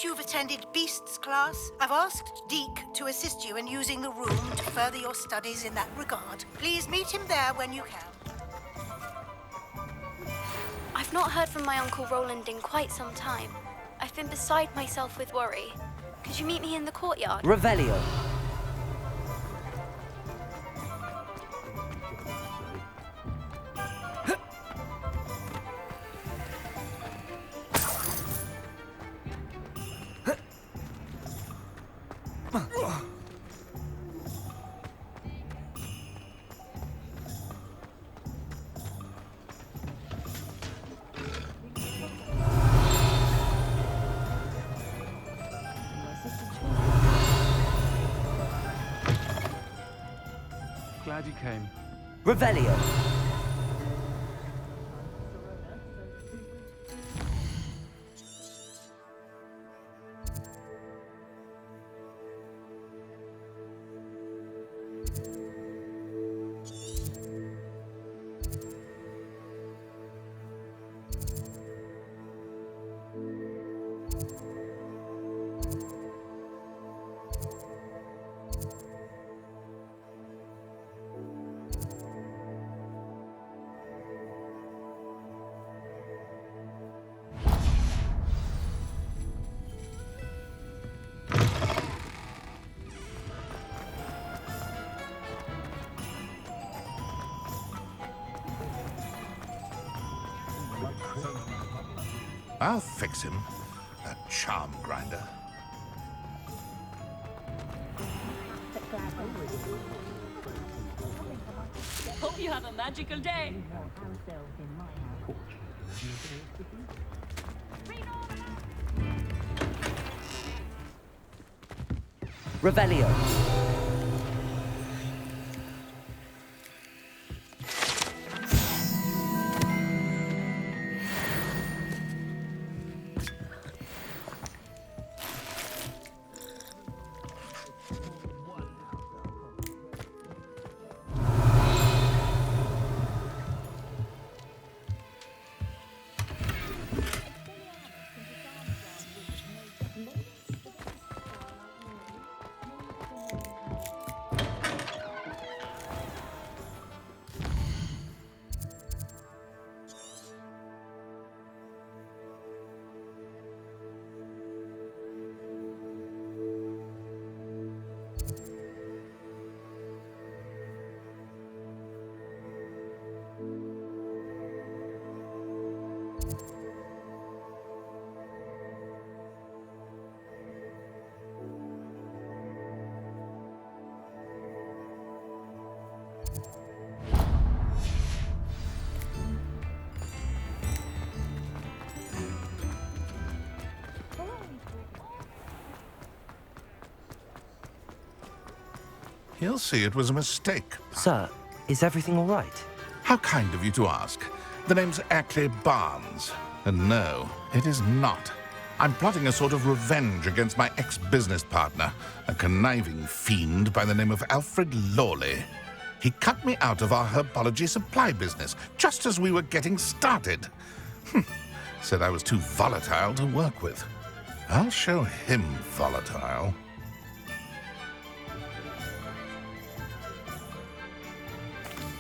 you've attended Beasts class. I've asked Deke to assist you in using the room to further your studies in that regard. Please meet him there when you can. I've not heard from my Uncle Roland in quite some time. I've been beside myself with worry. Could you meet me in the courtyard? Revelio. Glad you came. Revelio. I'll fix him, that charm grinder. Hope you have a magical day. Revelio. He'll see it was a mistake. Sir, is everything all right? How kind of you to ask. The name's Ackley Barnes. And no, it is not. I'm plotting a sort of revenge against my ex-business partner, a conniving fiend by the name of Alfred Lawley. He cut me out of our herbology supply business just as we were getting started. Said I was too volatile to work with. I'll show him volatile.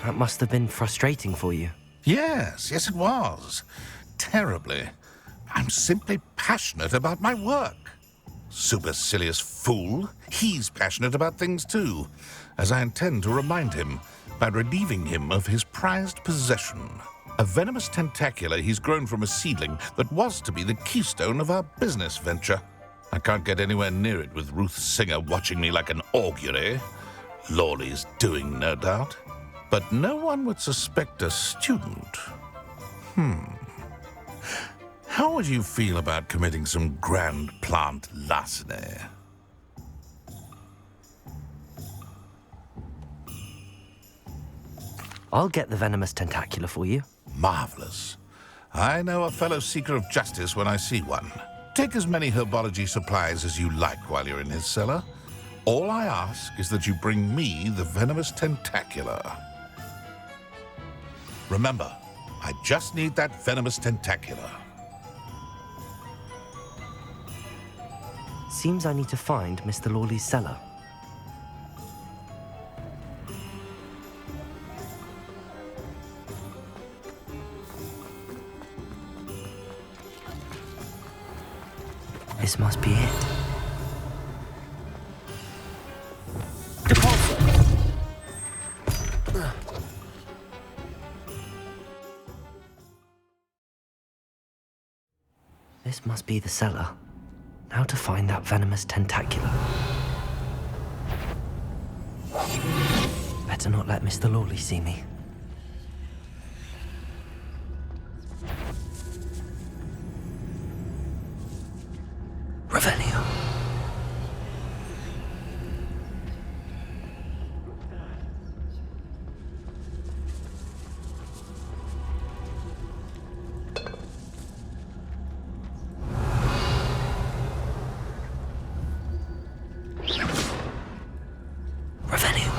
That must have been frustrating for you. Yes, it was. Terribly. I'm simply passionate about my work. Supercilious fool. He's passionate about things too, as I intend to remind him by relieving him of his prized possession. A venomous tentacula he's grown from a seedling that was to be the keystone of our business venture. I can't get anywhere near it with Ruth Singer watching me like an augury. Lawley's doing, no doubt. But no one would suspect a student. How would you feel about committing some grand plant larceny? I'll get the venomous tentacula for you. Marvelous. I know a fellow seeker of justice when I see one. Take as many herbology supplies as you like while you're in his cellar. All I ask is that you bring me the venomous tentacula. Remember, I just need that venomous tentacula. seems I need to find Mr. Lawley's cellar. This must be it. Deposit! This must be the cellar. Now to find that venomous tentacula. Better not let Mr. Lawley see me. Revelio. Revelio.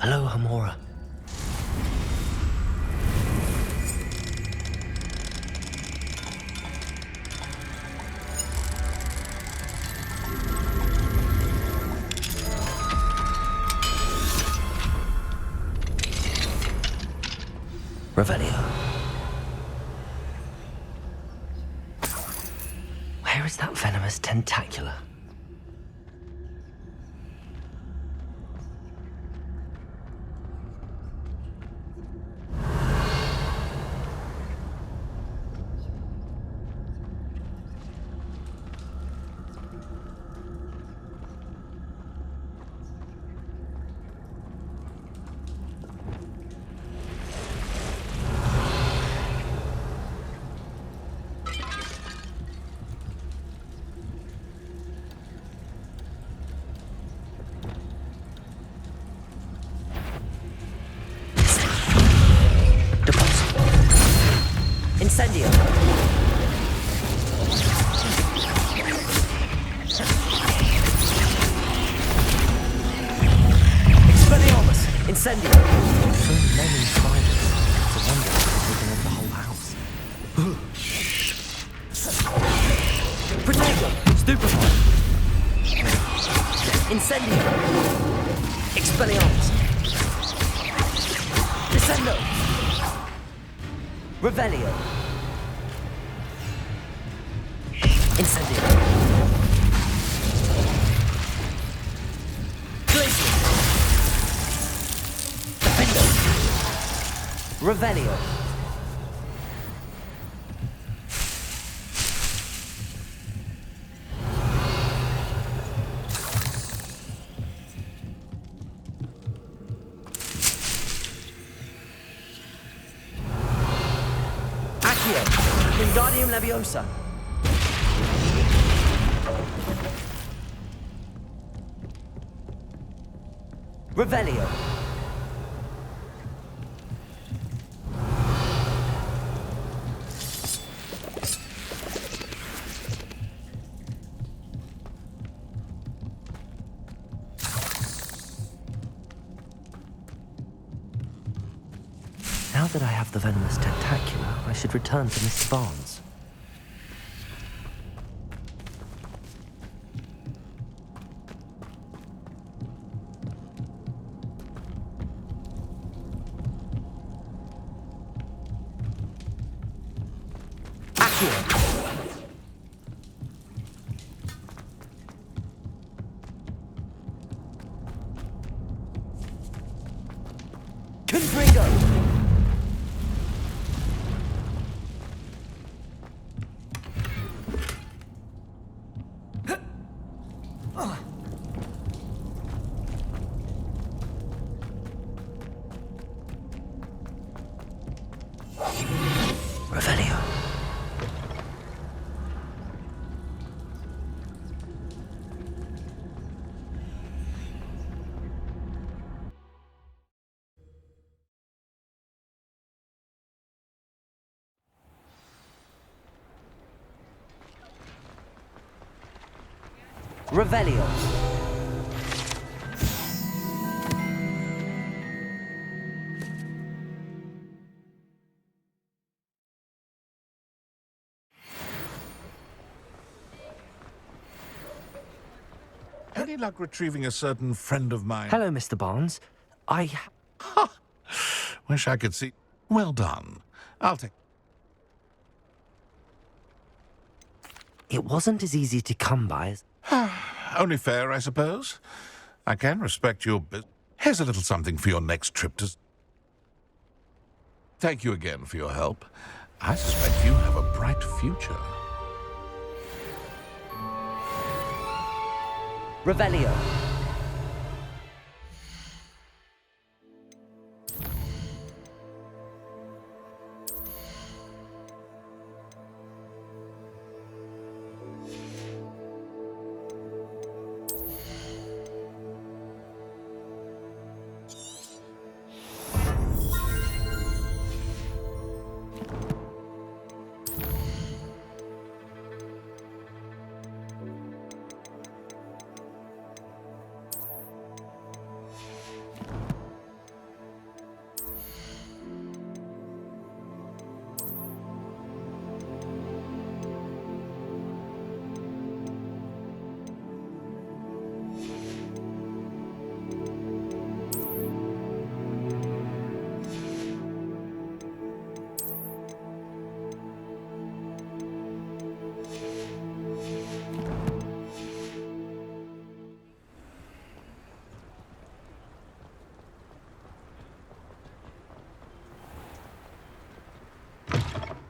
Hello, Hamora. Revelio. Where is that venomous tentacula? Incendio. Expelliarmus. Incendio. So many spiders. It's a wonder they're taking over the whole house. Protego. Stupefy. Incendio. Expelliarmus. Descendo. Revelio. Incendio. Glacier. Defendo. Revelio. Wingardium Leviosa. Revelio. Now that I have the venomous tentacula, I should return to Mr. Barnes. Confringo! Revelio. Revelio. Any luck retrieving a certain friend of mine? Hello, Mr. Barnes. Wish I could see. Well done. I'll take. It wasn't as easy to come by as... Only fair, I suppose. I can respect your Here's a little something for your next trip to... Thank you again for your help. I suspect you have a bright future. Revelio.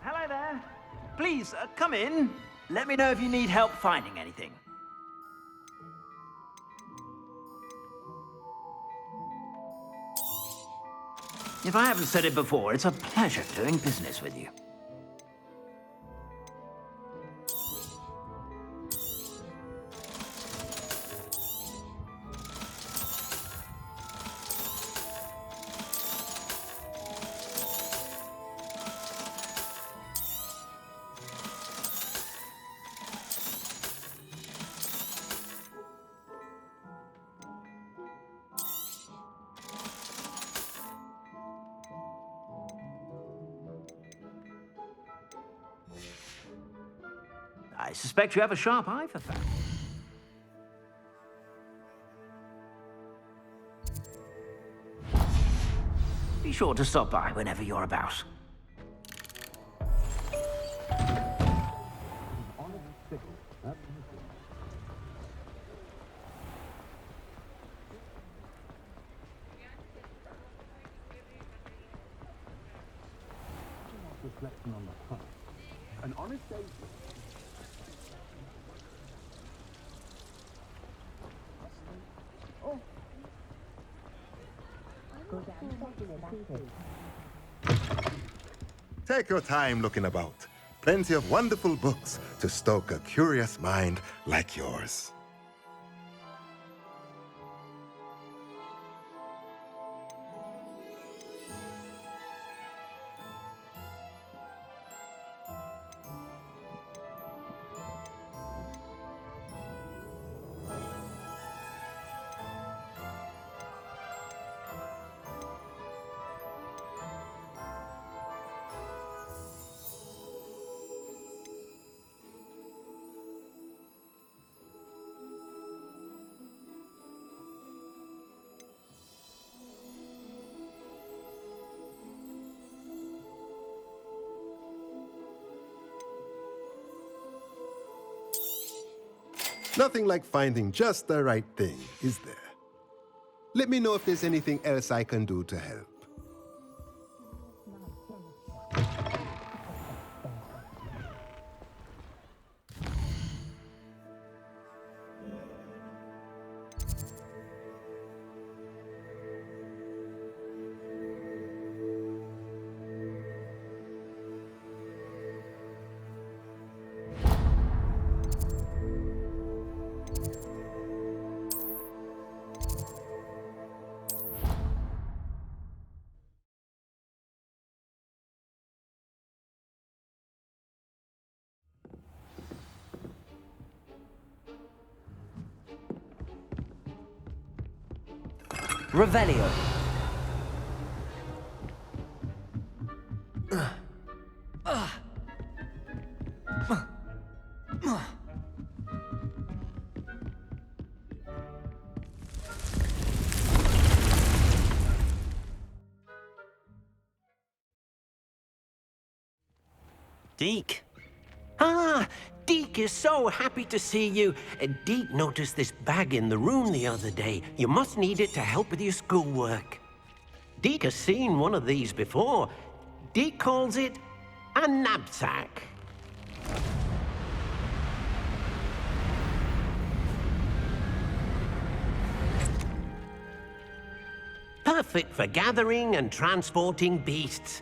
Hello there. Please, come in. Let me know if you need help finding anything. If I haven't said it before, it's a pleasure doing business with you. I suspect you have a sharp eye for that. Be sure to stop by whenever you're about. An honest day. Take your time looking about. Plenty of wonderful books to stoke a curious mind like yours. Nothing like finding just the right thing, is there? Let me know if there's anything else I can do to help. Revelio. Deke. Ah, Deke is so happy to see you. Deke noticed this bag in the room the other day. You must need it to help with your schoolwork. Deke has seen one of these before. Deke calls it a knapsack. Perfect for gathering and transporting beasts.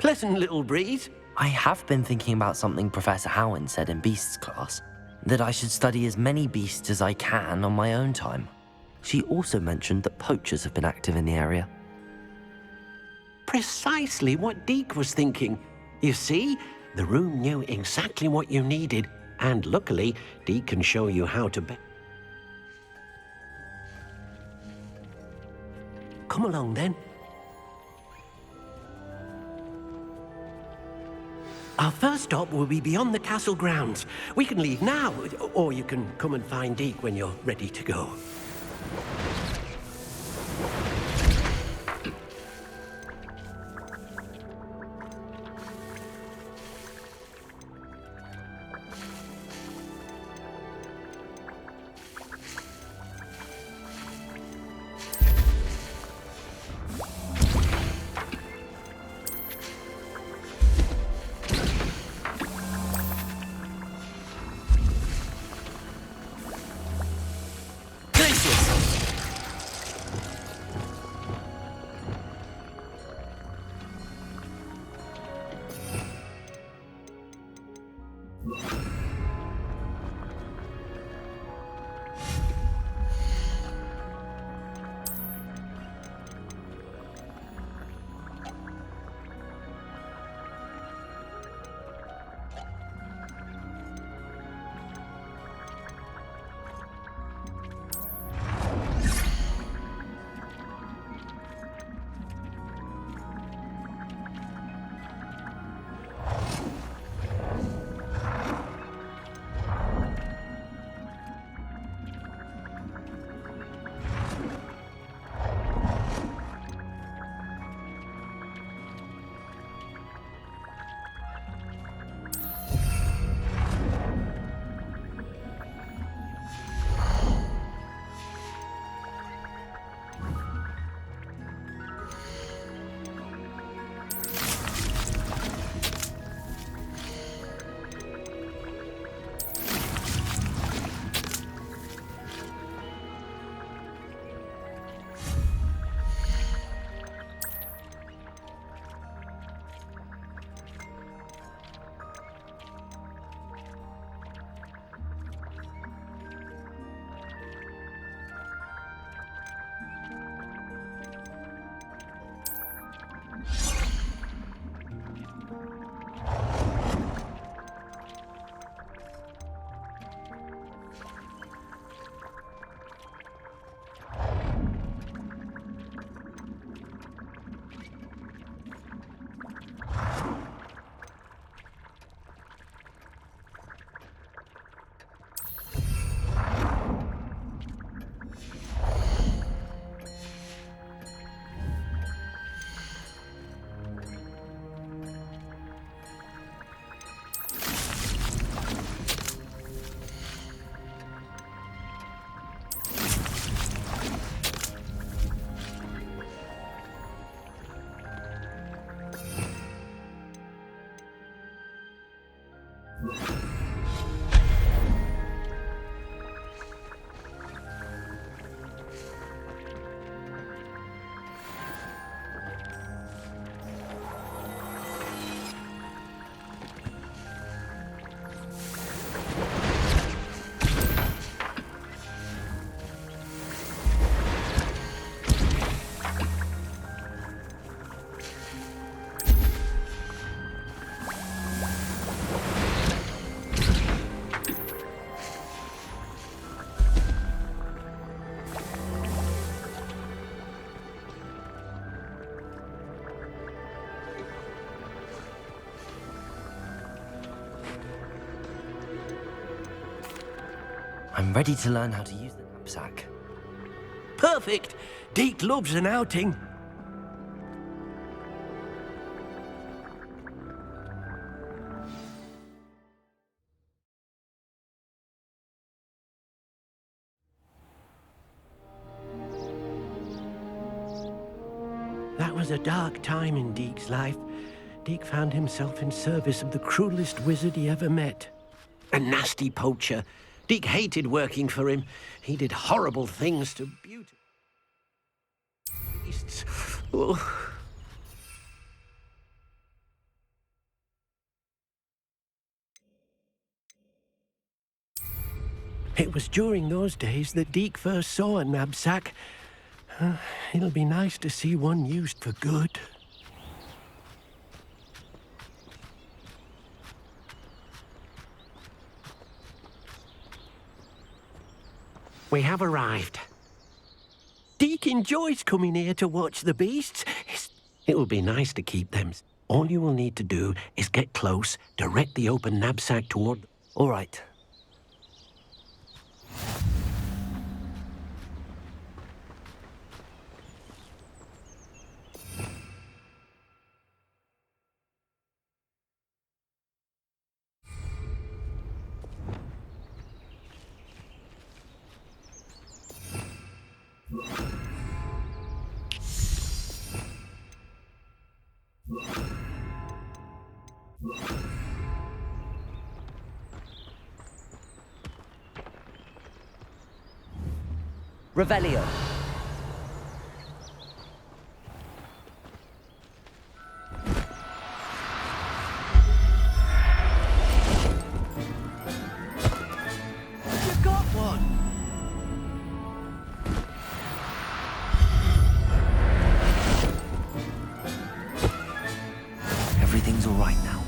Pleasant little breeze. I have been thinking about something Professor Howard said in Beasts class, that I should study as many beasts as I can on my own time. She also mentioned that poachers have been active in the area. Precisely what Deke was thinking. You see, the room knew exactly what you needed, and luckily, Deke can show you how to Come along then. Our first stop will be beyond the castle grounds. We can leave now, or you can come and find Deke when you're ready to go. I'm ready to learn how to use the knapsack. Perfect! Deke loves an outing. That was a dark time in Deke's life. Deke found himself in service of the cruelest wizard he ever met. A nasty poacher. Deke hated working for him. He did horrible things to beautiful beasts. Oh. It was during those days that Deke first saw a knapsack. It'll be nice to see one used for good. We have arrived. Deke enjoys coming here to watch the beasts. It will be nice to keep them. All you will need to do is get close, direct the open knapsack toward... All right. Revelio. You got one! Everything's all right now.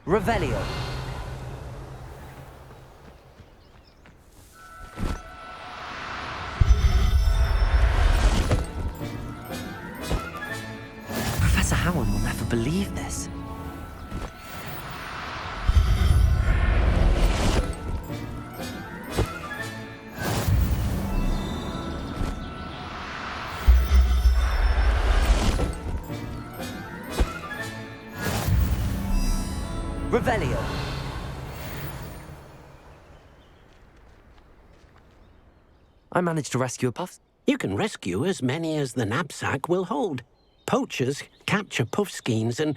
Revelio. Professor Howard will never believe this. Revelio. I managed to rescue a puff. You can rescue as many as the knapsack will hold. Poachers capture puffskeins and,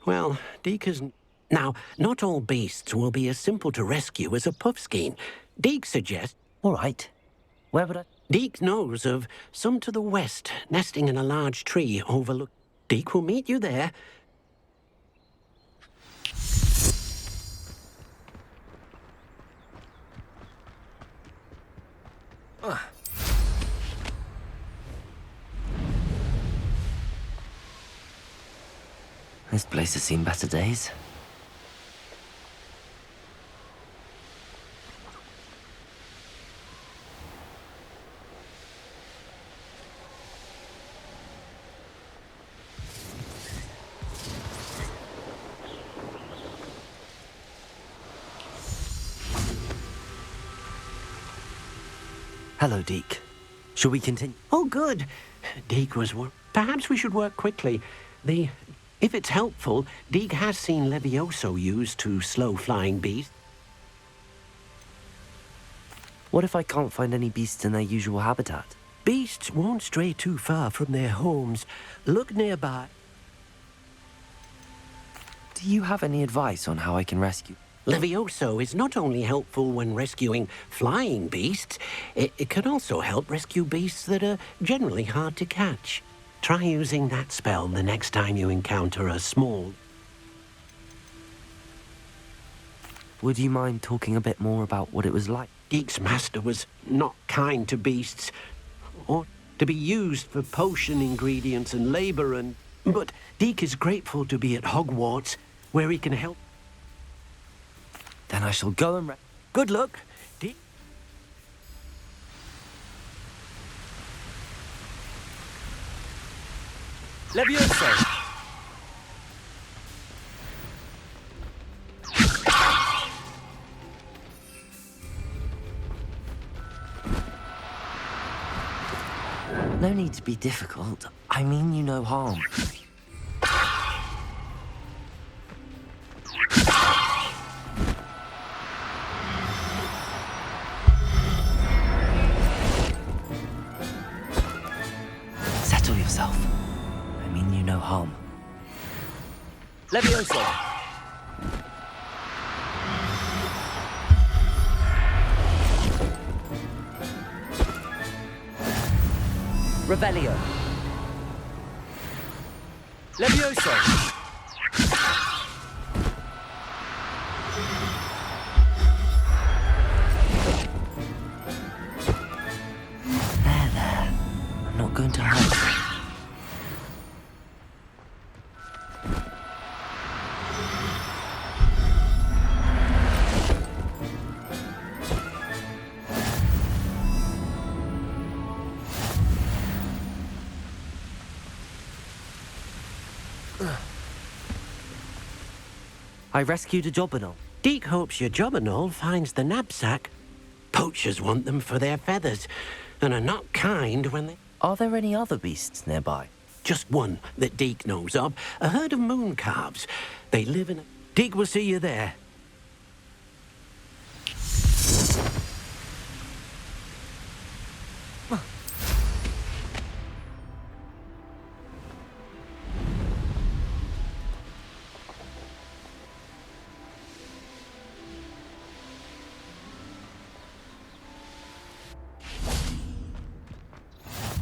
well, Deke isn't... Now, not all beasts will be as simple to rescue as a puffskein. Deke suggests... All right. Where would I... Deke knows of some to the west, nesting in a large tree overlooked. Deke will meet you there. This place has seen better days. Hello, Deke. Shall we continue? Oh, good. Deke was... Perhaps we should work quickly. If it's helpful, Deke has seen Levioso used to slow flying beasts. What if I can't find any beasts in their usual habitat? Beasts won't stray too far from their homes. Look nearby. Do you have any advice on how I can rescue? Levioso is not only helpful when rescuing flying beasts, it can also help rescue beasts that are generally hard to catch. Try using that spell the next time you encounter a small... Would you mind talking a bit more about what it was like? Deke's master was not kind to beasts, or to be used for potion ingredients and labor But Deke is grateful to be at Hogwarts, where he can help. Then I shall go and... Good luck. Deek. Levioso! No need to be difficult. I mean you no harm. Settle yourself. I mean you no harm. Levioso! Revelio! Levioso! There. I'm not going to hurt you. I rescued a Jobberknoll. Deek hopes your Jobberknoll finds the knapsack. Poachers want them for their feathers, and are not kind when they... Are there any other beasts nearby? Just one that Deek knows of, a herd of moon calves. They live in a... Deek will see you there.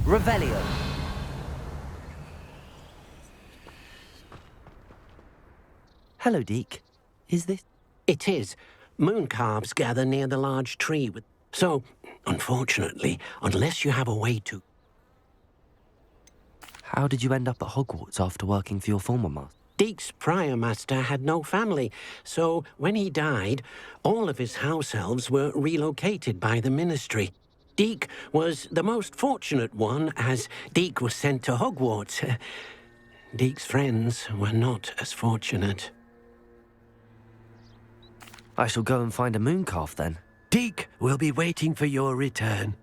Revelio. Hello, Deek. Is this... It is. Moon calves gather near the large tree with... So, unfortunately, unless you have a way to... How did you end up at Hogwarts after working for your former master? Deek's prior master had no family, so when he died, all of his house elves were relocated by the ministry. Deek was the most fortunate one, as Deek was sent to Hogwarts. Deek's friends were not as fortunate. I shall go and find a moon calf then. Deek will be waiting for your return.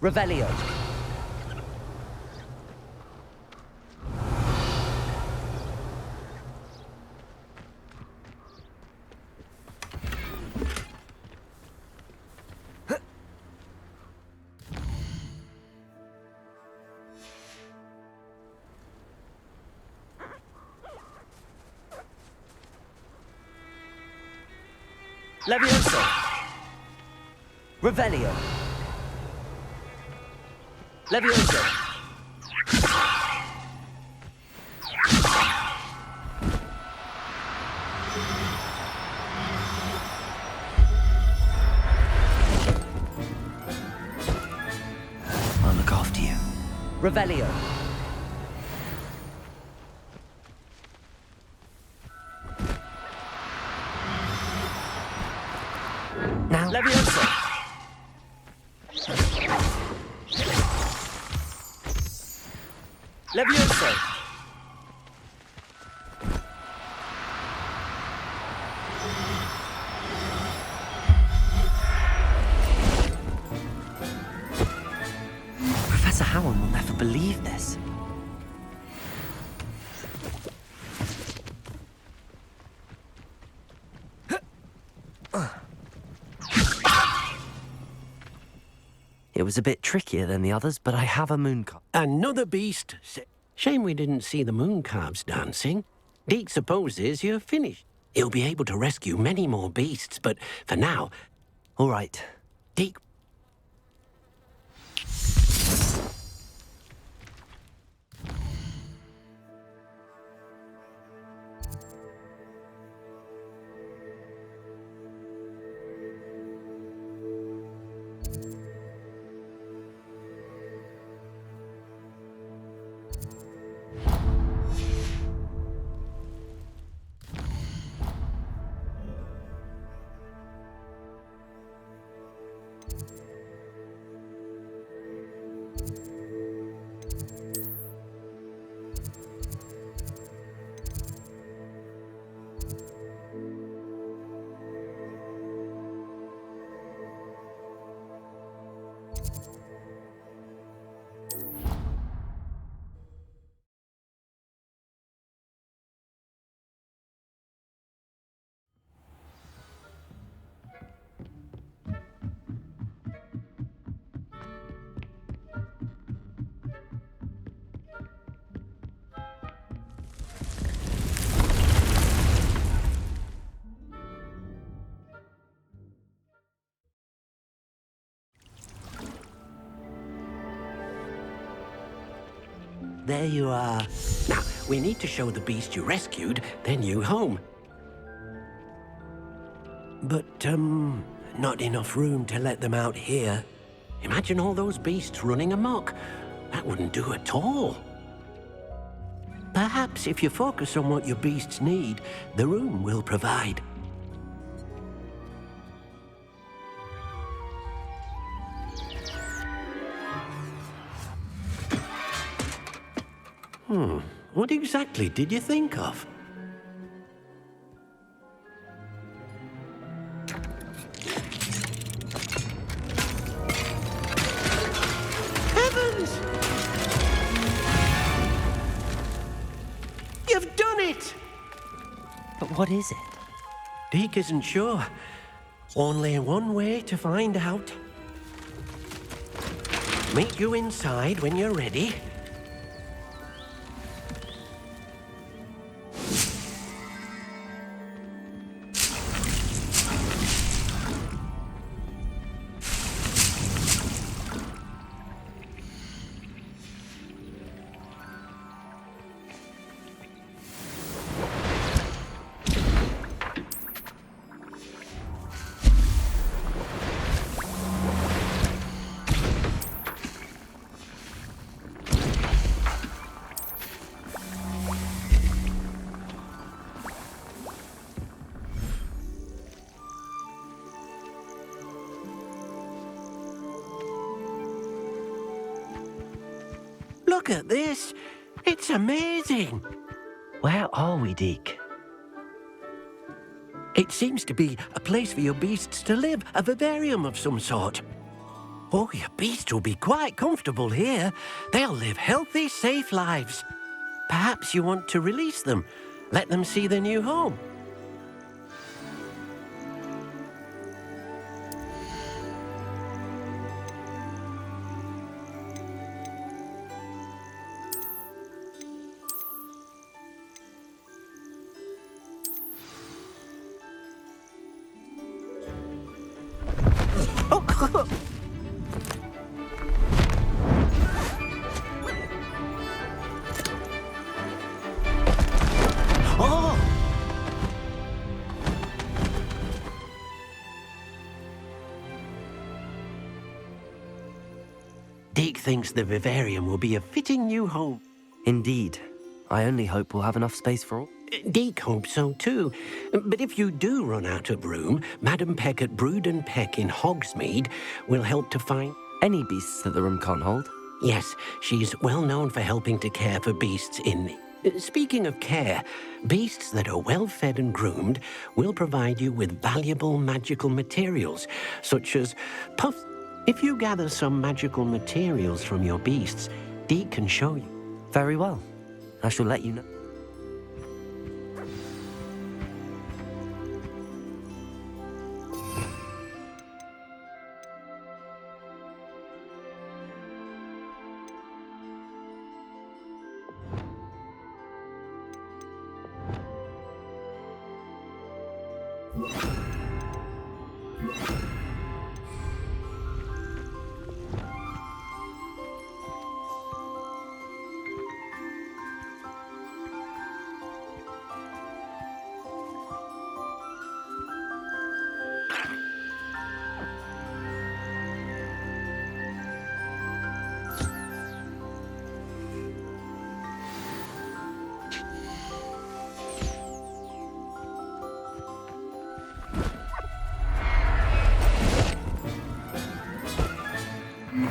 Revelio! Levioso! Revelio! Levioso! I'll look after you. Revelio! Now, Levioso! Levioso! Professor Howard will never believe this. It was a bit trickier than the others, but I have a moon calf. Another beast. Shame we didn't see the moon calves dancing. Deke supposes you're finished. He'll be able to rescue many more beasts, but for now... All right. Deke... There you are. Now, we need to show the beast you rescued their new home. But, not enough room to let them out here. Imagine all those beasts running amok. That wouldn't do at all. Perhaps if you focus on what your beasts need, the room will provide. What exactly did you think of? Heavens! You've done it! But what is it? Deke isn't sure. Only one way to find out. Meet you inside when you're ready. Look at this. It's amazing. Where are we, Deke? It seems to be a place for your beasts to live, a vivarium of some sort. Oh, your beasts will be quite comfortable here. They'll live healthy, safe lives. Perhaps you want to release them, let them see their new home. Deke thinks the vivarium will be a fitting new home. Indeed. I only hope we'll have enough space for all. Deke hopes so too. But if you do run out of room, Madam Peck at Brood and Peck in Hogsmeade will help to find... Any beasts that the room can't hold? Yes, she's well known for helping to care for beasts in... Speaking of care, beasts that are well fed and groomed will provide you with valuable magical materials, such as puffs. If you gather some magical materials from your beasts, Deke can show you. Very well. I shall let you know.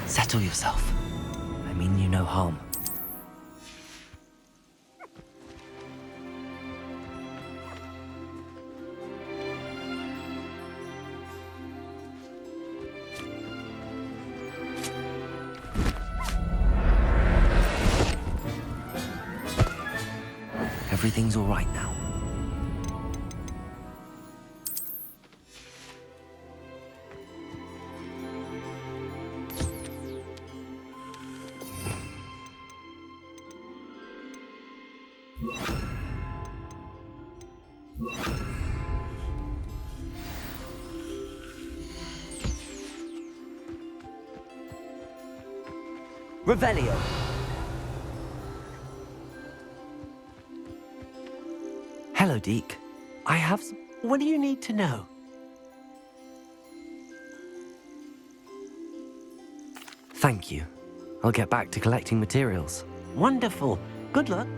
Settle yourself. I mean you no harm. Everything's all right now. Revelio. Hello, Deke. I have some... What do you need to know? Thank you. I'll get back to collecting materials. Wonderful. Good luck.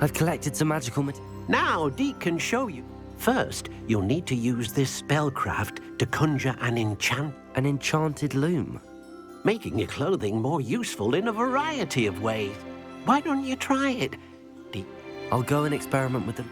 I've collected some magical Now, Deke can show you. First, you'll need to use this spellcraft to conjure an enchant. An enchanted loom. Making your clothing more useful in a variety of ways. Why don't you try it, Deke? I'll go and experiment with them.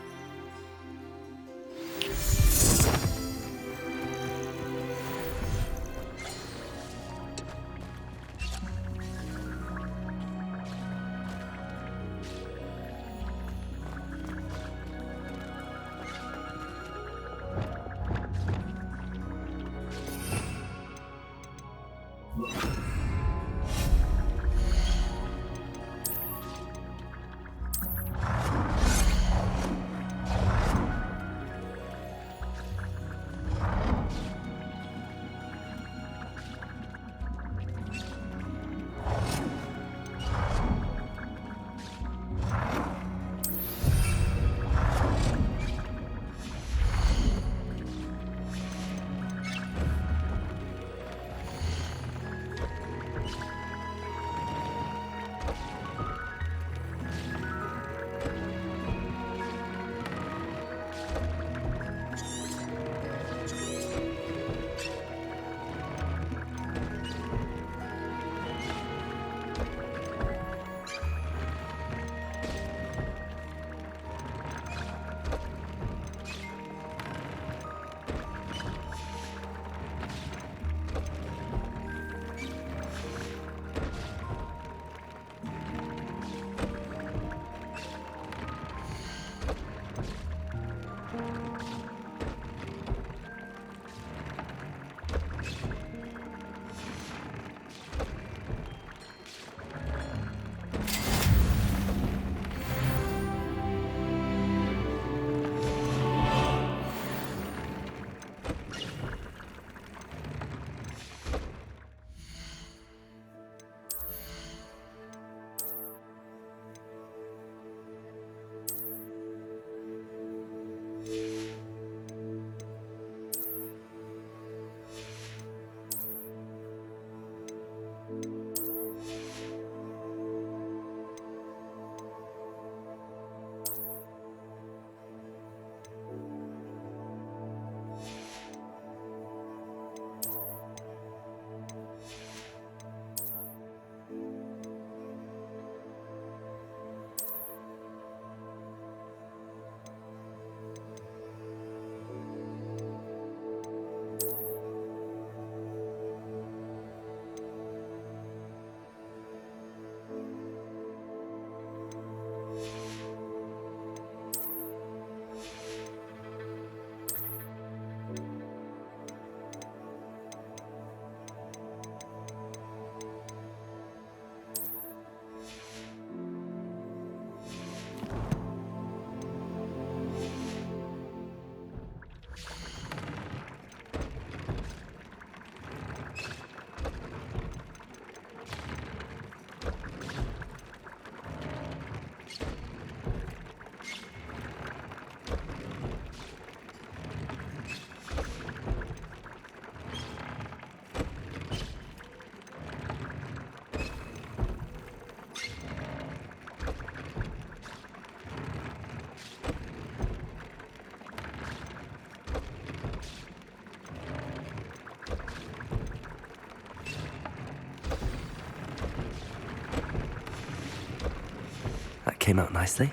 came out nicely.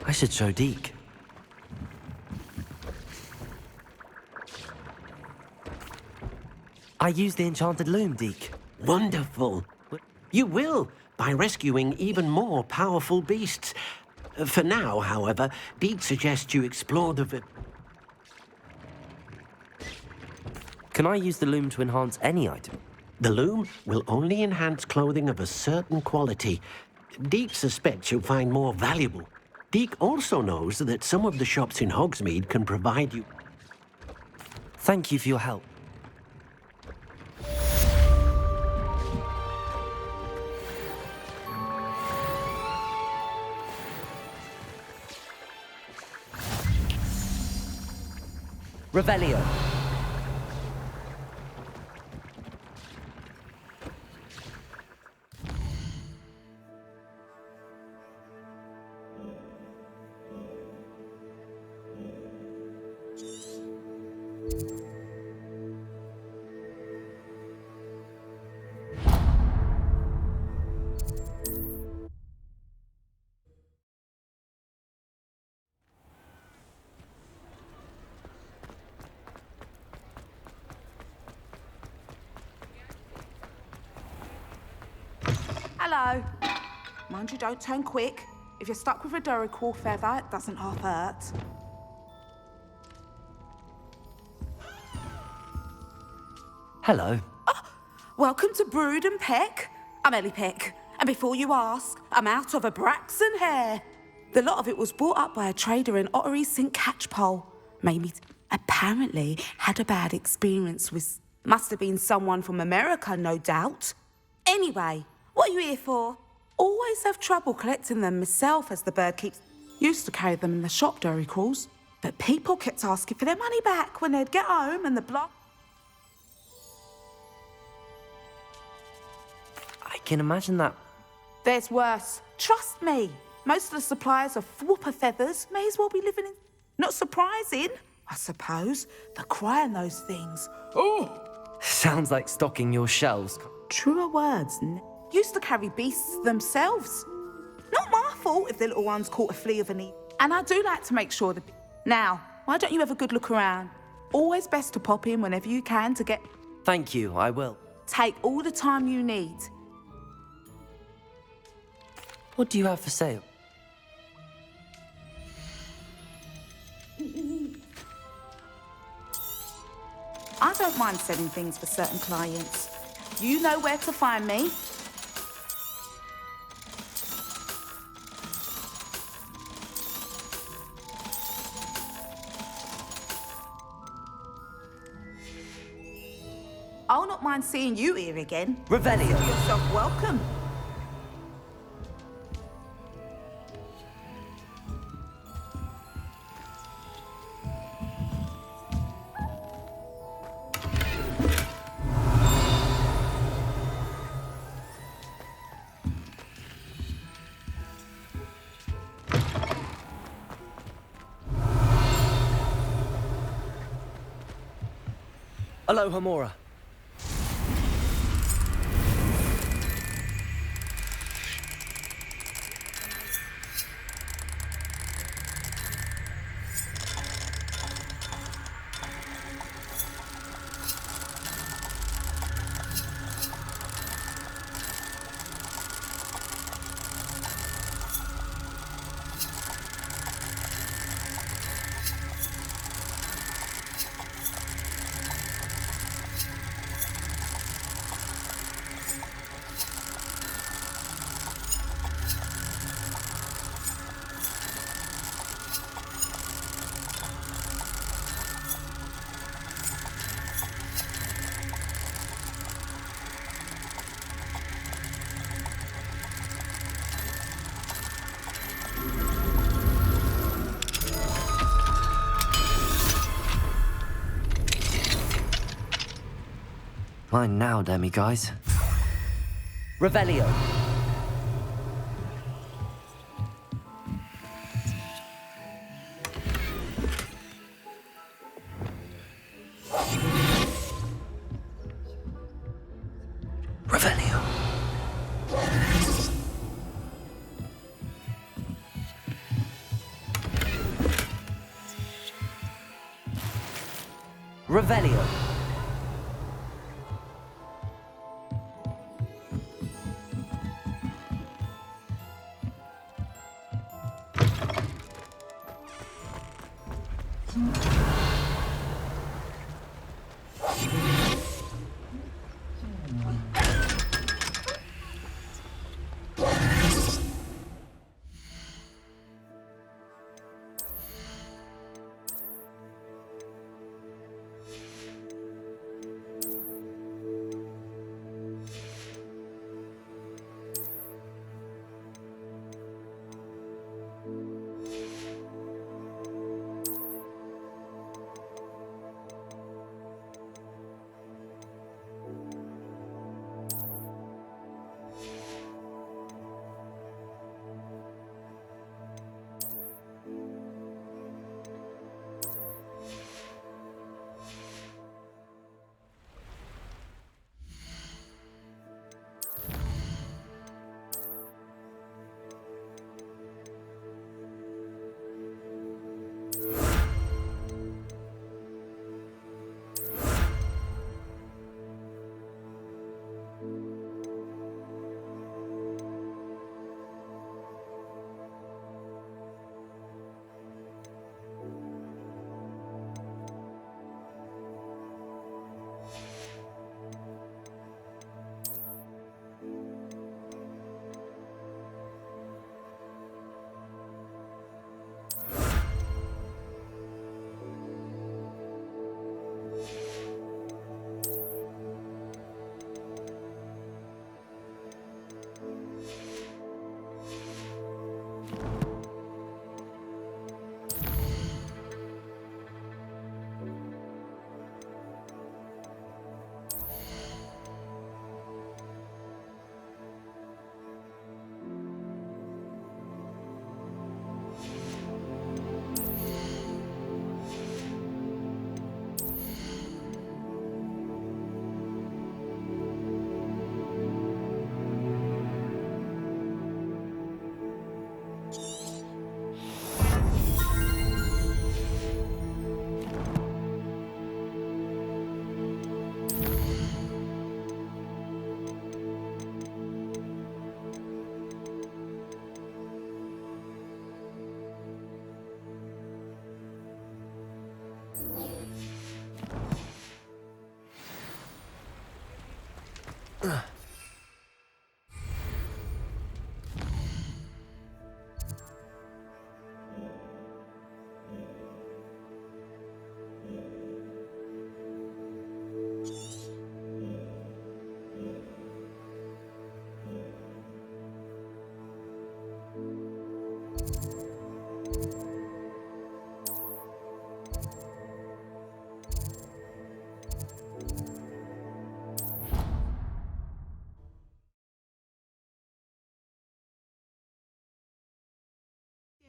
I should show Deke. I used the enchanted loom, Deke. Wonderful. You will, by rescuing even more powerful beasts. For now, however, Deke suggests you explore the... Can I use the loom to enhance any item? The loom will only enhance clothing of a certain quality. Deke suspects you'll find more valuable. Deke also knows that some of the shops in Hogsmeade can provide you... Thank you for your help. Revelio. Hello. Mind you don't turn quick. If you're stuck with a Duracell feather, it doesn't half hurt. Hello. Welcome to Brood and Peck. I'm Ellie Peck. And before you ask, I'm out of a Braxton hair. The lot of it was bought up by a trader in Ottery St. Catchpole. Mamie apparently had a bad experience with... Must have been someone from America, no doubt. Anyway, what are you here for? Always have trouble collecting them myself, as the bird keeps... Used to carry them in the shop, Duracalls. But people kept asking for their money back when they'd get home and the block... I can imagine that. There's worse. Trust me. Most of the suppliers of whooper feathers may as well be living in... Not surprising, I suppose. The cry on those things. Oh! Sounds like stocking your shelves. Truer words. Used to carry beasts themselves. Not my fault if the little ones caught a flea of an e. And I do like to make sure that... Now, why don't you have a good look around? Always best to pop in whenever you can to get... Thank you, I will. Take all the time you need. What do you have for sale? I don't mind selling things for certain clients. You know where to find me. I'll not mind seeing you here again. Revelio. Consider yourself welcome. Aloha, Mora. Mine now, demi-guys. Revelio. Revelio. Revelio.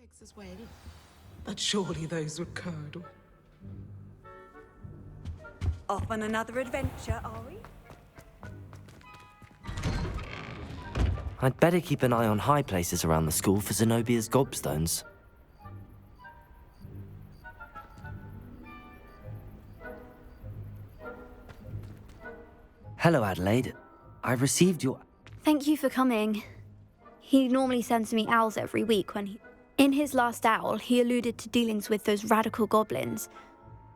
Eggs as well. But surely those would curdle. Off on another adventure, are we? I'd better keep an eye on high places around the school for Zenobia's gobstones. Hello, Adelaide. I received your... Thank you for coming. He normally sends me owls every week when he... In his last owl, he alluded to dealings with those radical goblins.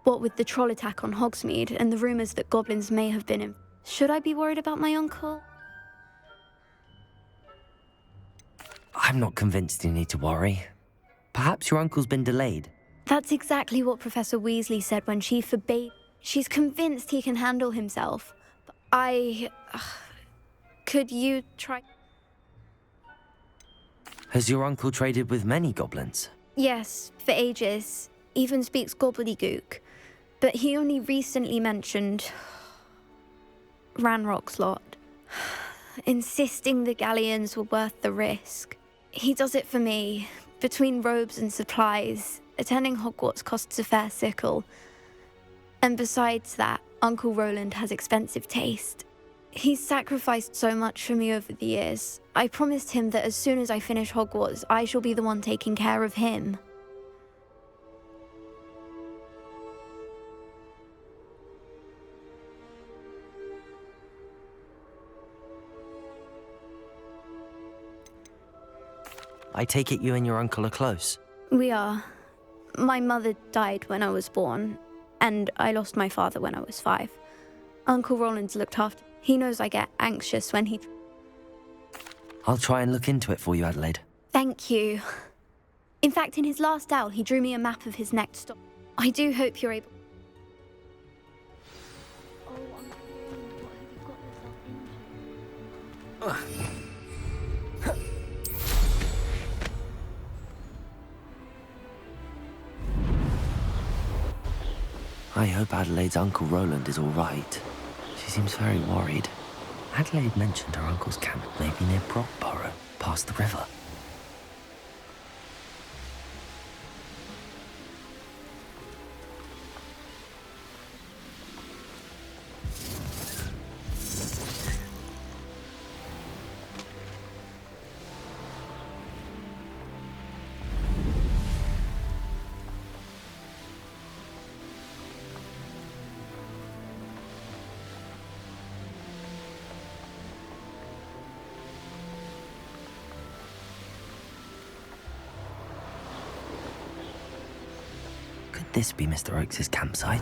What with the troll attack on Hogsmeade and the rumours that goblins may have been in... Should I be worried about my uncle? I'm not convinced you need to worry. Perhaps your uncle's been delayed. That's exactly what Professor Weasley said when she forbade... She's convinced he can handle himself. But could you try... Has your uncle traded with many goblins? Yes, for ages. Even speaks gobbledygook. But he only recently mentioned... Ranrock's lot. Insisting the galleons were worth the risk. He does it for me. Between robes and supplies, attending Hogwarts costs a fair sickle. And besides that, Uncle Roland has expensive taste. He's sacrificed so much for me over the years. I promised him that as soon as I finish Hogwarts, I shall be the one taking care of him. I take it you and your uncle are close. We are. My mother died when I was born, and I lost my father when I was 5. Uncle Roland's looked after. He knows I get anxious when he... I'll try and look into it for you, Adelaide. Thank you. In fact, in his last owl, he drew me a map of his next stop. I do hope you're able... I hope Adelaide's Uncle Roland is all right. She seems very worried. Adelaide mentioned her uncle's camp may be near Brockborough, past the river. This be Mr. Oakes' campsite?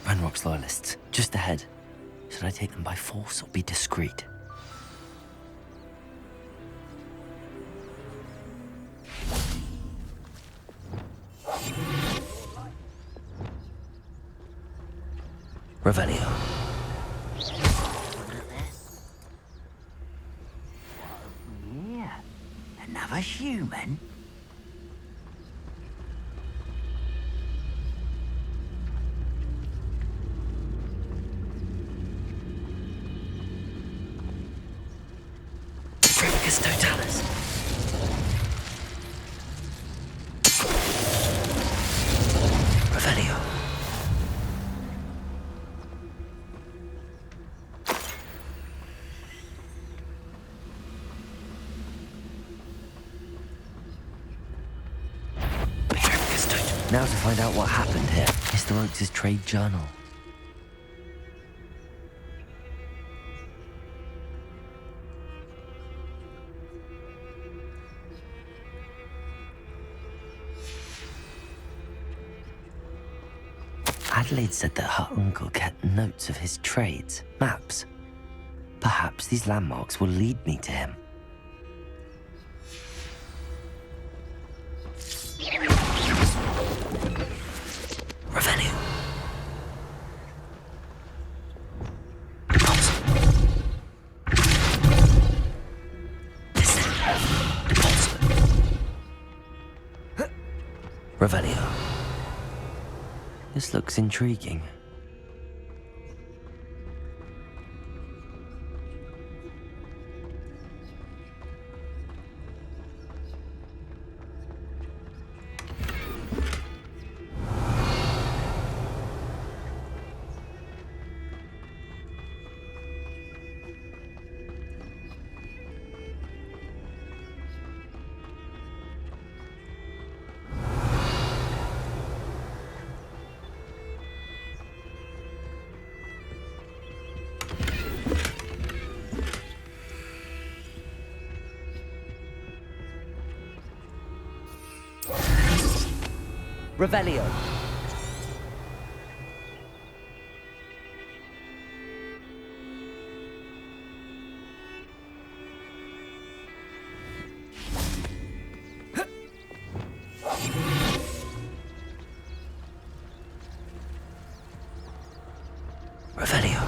Ranrock's loyalists, just ahead. Should I take them by force or be discreet? Revelio. Yeah, another human? Totalis. Revelio. Now to find out what happened here. Mr. Oakes' trade journal. Adelaide said that her uncle kept notes of his trades, maps. Perhaps these landmarks will lead me to him. Revenue. Revelio. This looks intriguing. Revelio. Revelio.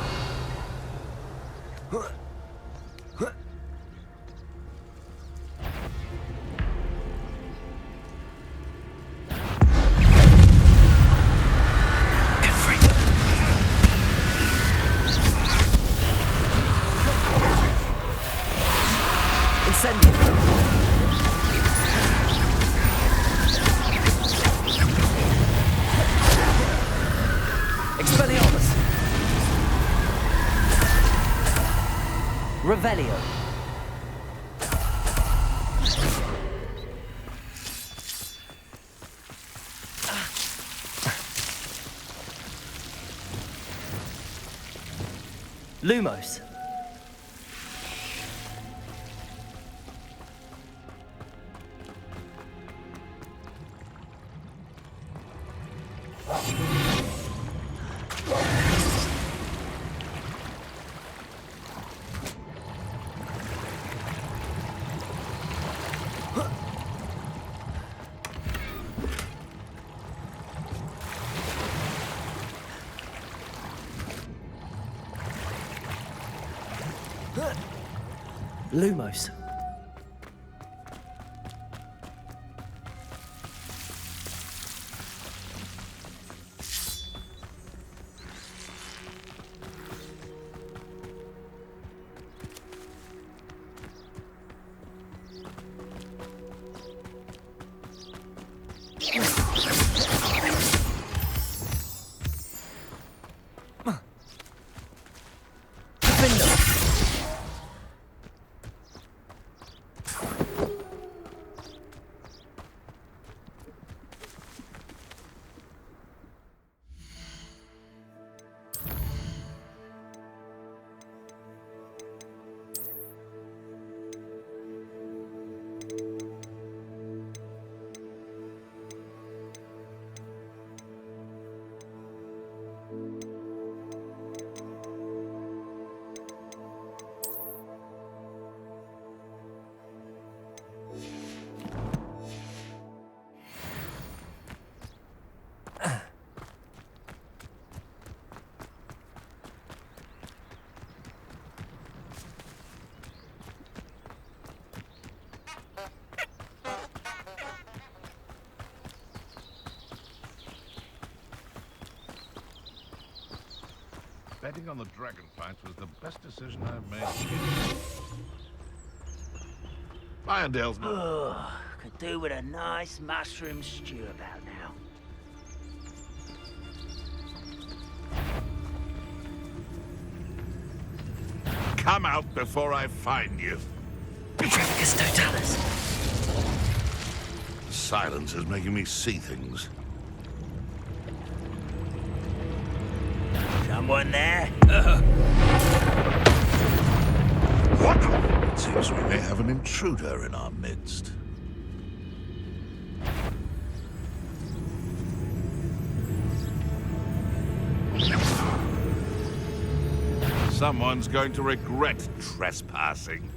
Revelio. Lumos. Lumos. Betting on the dragonflights was the best decision I've made. Irondale's not. Oh, could do with a nice mushroom stew about now. Come out before I find you. Betrayus totalis. The silence is making me see things. Someone there? What? It seems we may have an intruder in our midst. Someone's going to regret trespassing.